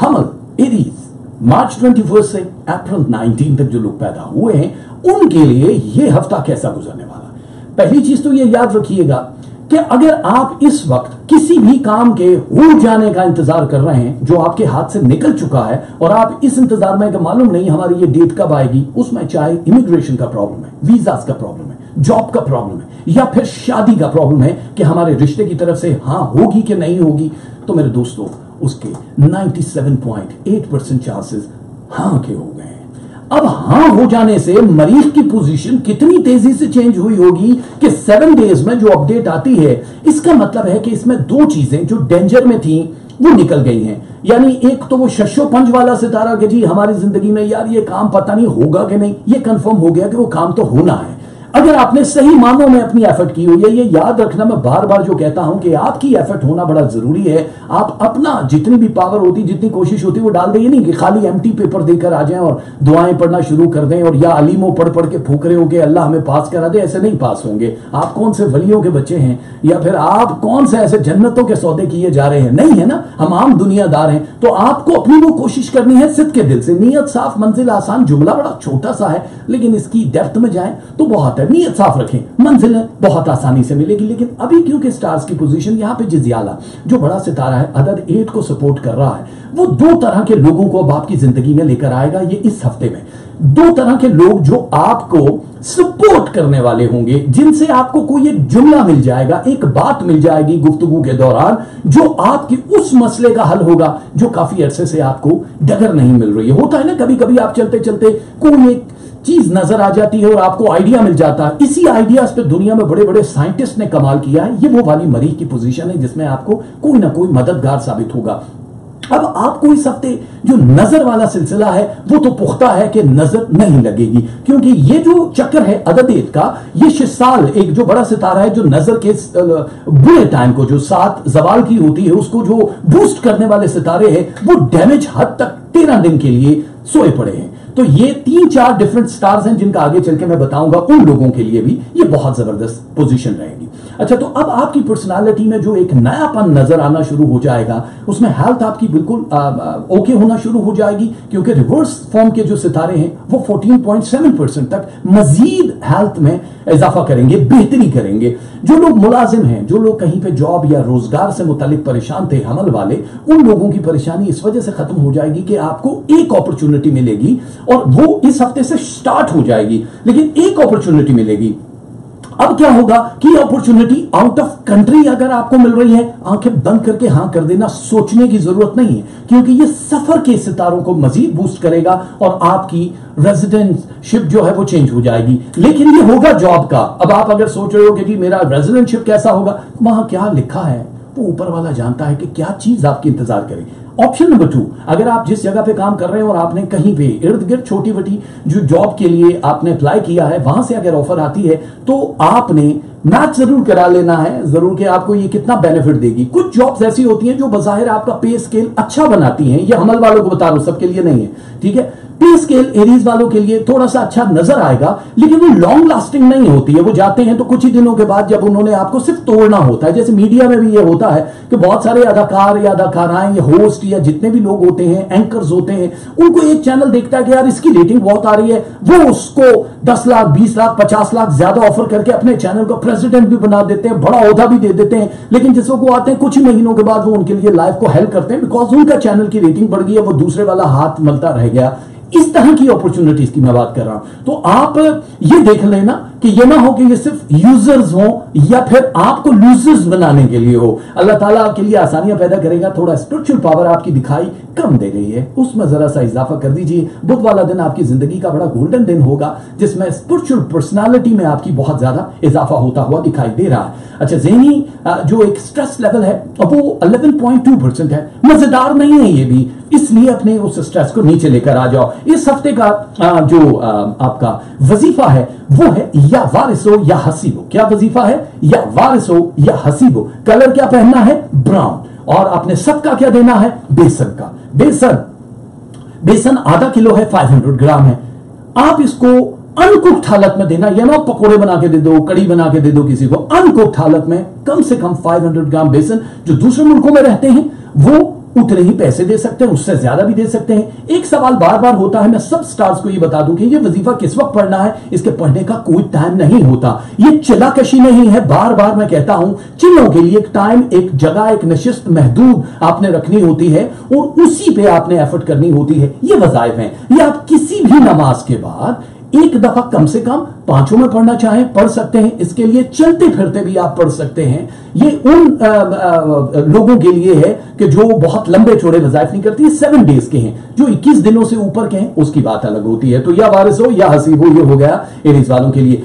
हमल एरीज मार्च 21 से अप्रैल 19 तक जो लोग पैदा हुए हैं उनके लिए ये हफ्ता कैसा गुजरने वाला है। पहली चीज तो ये याद रखिएगा कि अगर आप इस वक्त किसी भी काम के हो जाने का इंतजार कर रहे हैं जो आपके हाथ से निकल चुका है और आप इस इंतजार में कि मालूम नहीं हमारी ये डेट कब आएगी, उसमें चाहे इमिग्रेशन का प्रॉब्लम है, वीजास का प्रॉब्लम है, जॉब का प्रॉब्लम है या फिर शादी का प्रॉब्लम है कि हमारे रिश्ते की तरफ से हाँ होगी कि नहीं होगी, तो मेरे दोस्तों उसके 97.8% चांसेस हाँ के हो गए हैं। अब हाँ हो जाने से मरीज की पोजीशन कितनी तेजी से चेंज हुई होगी कि 7 डेज में जो अपडेट आती है, इसका मतलब है कि इसमें दो चीजें जो डेंजर में थी वो निकल गई हैं। यानी एक तो वो शशो पंज वाला सितारा कि जी हमारी जिंदगी में यार ये काम पता नहीं होगा कि नहीं, ये कंफर्म हो गया कि वो काम तो होना है। अगर आपने सही मानों में अपनी एफर्ट की हुई है, ये याद रखना, मैं बार बार जो कहता हूं कि आपकी एफर्ट होना बड़ा जरूरी है। आप अपना जितनी भी पावर होती, जितनी कोशिश होती वो डाल दें। ये नहीं कि खाली एम्प्टी पेपर देकर आ जाएं और दुआएं पढ़ना शुरू कर दें और या अलीमों पढ़ पढ़ के फूक रहे हो कि अल्लाह हमें पास करा दे। ऐसे नहीं पास होंगे। आप कौन से वलियों के बच्चे हैं या फिर आप कौन से ऐसे जन्नतों के सौदे किए जा रहे हैं? नहीं है ना, हम आम दुनियादार हैं। तो आपको अपनी वो कोशिश करनी है सिद्ध के दिल से। नीयत साफ मंजिल आसान, जुमला बड़ा छोटा सा है लेकिन इसकी डेप्थ में जाए तो बहुत है। नीयत साफ रखें, मंजिल बहुत आसानी से मिलेगी। लेकिन अभी क्योंकि स्टार्स की पोजीशन यहां पे जिज्याला जो बड़ा सितारा है अदद 8 को सपोर्ट कर रहा है, वो दो तरह के लोगों को अब आपकी जिंदगी में लेकर आएगा। ये इस हफ्ते में दो तरह के लोग जो आपको सपोर्ट करने वाले होंगे, जिनसे आपको कोई एक जुमला मिल जाएगा, एक बात मिल जाएगी गुफ्तगू के दौरान जो आपकी उस मसले का हल होगा जो काफी अरसे से आपको डगर नहीं मिल रही है। होता है ना कभी कभी आप चलते चलते कोई एक चीज नजर आ जाती है और आपको आइडिया मिल जाता है। इसी आइडियाज पे दुनिया में बड़े बड़े साइंटिस्ट ने कमाल किया है। ये वो वाली मरीज की पोजीशन है जिसमें आपको कोई ना कोई मददगार साबित होगा। अब आपको इस हफ्ते जो नजर वाला सिलसिला है वो तो पुख्ता है कि नजर नहीं लगेगी, क्योंकि ये जो चक्कर है अददेत का, ये शिसाल एक जो बड़ा सितारा है जो नजर के बुरे टाइम को जो सात जवाल की होती है उसको जो बूस्ट करने वाले सितारे हैं वो डैमेज हद तक 13 दिन के लिए सोए पड़े हैं। तो ये 3-4 डिफरेंट स्टार्स हैं जिनका आगे चल के मैं बताऊंगा। उन लोगों के लिए भी ये बहुत जबरदस्त पोजीशन रहेगी। अच्छा, तो अब आपकी पर्सनालिटी में जो एक नयापन नजर आना शुरू हो जाएगा, उसमें हेल्थ आपकी बिल्कुल ओके होना शुरू हो जाएगी, क्योंकि रिवर्स फॉर्म के जो सितारे हैं वो 14.7% तक मजीद हेल्थ में इजाफा करेंगे, बेहतरी करेंगे। जो लोग मुलाजिम हैं, जो लोग कहीं पे जॉब या रोजगार से मुतालिक परेशान थे, हमल वाले, उन लोगों की परेशानी इस वजह से खत्म हो जाएगी कि आपको एक अपॉर्चुनिटी मिलेगी और वो इस हफ्ते से स्टार्ट हो जाएगी, लेकिन एक अपॉर्चुनिटी मिलेगी। अब क्या होगा कि अपॉर्चुनिटी आउट ऑफ कंट्री अगर आपको मिल रही है, आंखें बंद करके हां कर देना, सोचने की जरूरत नहीं है, क्योंकि ये सफर के सितारों को मजीद बूस्ट करेगा और आपकी रेजिडेंटशिप जो है वो चेंज हो जाएगी। लेकिन ये होगा जॉब का। अब आप अगर सोच रहे हो कि जी मेरा रेजिडेंटशिप कैसा होगा, वहां क्या लिखा है वो ऊपर वाला जानता है कि क्या चीज आपकी इंतजार करे। ऑप्शन नंबर 2, अगर आप जिस जगह पे काम कर रहे हैं और आपने कहीं पे इर्द गिर्द छोटी बटी जो जॉब के लिए आपने अप्लाई किया है, वहां से अगर ऑफर आती है तो आपने मैच जरूर करा लेना है, जरूर कि आपको ये कितना बेनिफिट देगी। कुछ जॉब्स ऐसी होती हैं जो बजाहिर आपका पे स्केल अच्छा बनाती हैं, ये हमल वालों को बता रहा हूं, सबके लिए नहीं है, ठीक है। पे स्केल एरीज वालों के लिए थोड़ा सा अच्छा नजर आएगा, लेकिन वो लॉन्ग लास्टिंग नहीं होती है। वो जाते हैं तो कुछ ही दिनों के बाद जब उन्होंने आपको सिर्फ तोड़ना होता है, जैसे मीडिया में भी ये होता है कि बहुत सारे अदाकार या अदाकाराएं या होस्ट या जितने भी लोग होते हैं, एंकर्स होते हैं, उनको एक चैनल देखता है कि यार इसकी रेटिंग बहुत आ रही है, वो उसको 10 लाख 20 लाख 50 लाख ज्यादा ऑफर करके अपने चैनल को प्रेसिडेंट भी बना देते हैं, बड़ा ओहदा भी दे देते हैं। लेकिन जिस वक्त वो आते हैं कुछ ही महीनों के बाद वो उनके लिए लाइफ को हेल्प करते हैं, बिकॉज उनका चैनल की रेटिंग बढ़ गई है, वो दूसरे वाला हाथ मलता रह गया। इस तरह की अपॉर्चुनिटीज की मैं बात कर रहा हूं। तो आप ये देख लेना कि ये ना हो कि ये सिर्फ यूजर्स हो या फिर आपको लूजर्स बनाने के लिए हो। अल्लाह ताला आपके लिए आसानियां पैदा करेगा। थोड़ा स्पिरिचुअल पावर आपकी दिखाई कम दे रही है, उसमें जरा सा इजाफा कर दीजिए। बुध वाला दिन आपकी जिंदगी का बड़ा गोल्डन दिन होगा, जिसमें स्पिरिचुअल पर्सनालिटी में आपकी बहुत ज्यादा इजाफा होता हुआ दिखाई दे रहा है। अच्छा, ज़हनी जो एक स्ट्रेस लेवल है वो 11.2% है, मजेदार नहीं है ये भी, इसलिए अपने उस स्ट्रेस को नीचे लेकर आ जाओ। इस हफ्ते का जो आपका वजीफा है वो है या वारिसो या हसीबो। क्या वजीफा है? या वारिसो या हसीबो। कलर क्या पहनना है? ब्राउन। और आपने सबका क्या देना है? बेसन का। बेसन आधा किलो है, 500 ग्राम है। आप इसको अनकुक्ड हालत में देना, या ना पकोड़े बना के दे दो, कड़ी बना के दे दो किसी को। अनकुक्ड हालत में कम से कम 500 ग्राम बेसन, जो दूसरे मुल्कों में रहते हैं वो उतने ही पैसे दे सकते हैं, उससे ज्यादा भी दे सकते हैं। एक सवाल बार बार होता है, मैं सब स्टार्स को ये बता दूं कि ये वजीफा किस वक्त पढ़ना है, इसके पढ़ने का कोई टाइम नहीं होता। ये चलाकशी नहीं है, बार बार मैं कहता हूं, चिन्हों के लिए एक टाइम, एक जगह, एक नशिस्त महदूद आपने रखनी होती है और उसी पे आपने एफर्ट करनी होती है। ये वज़ाइफ हैं, ये आप किसी भी नमाज के बाद एक दफा कम से कम पांचों में पढ़ना चाहें पढ़ सकते हैं। इसके लिए चलते फिरते भी आप पढ़ सकते हैं। ये उन लोगों के लिए है कि जो बहुत लंबे चौड़े वज़ाइफ नहीं करती, 7 डेज के हैं। जो 21 दिनों से ऊपर के हैं उसकी बात अलग होती है। तो या वारिस हो या हसीब हो, ये हो गया एरीज वालों के लिए।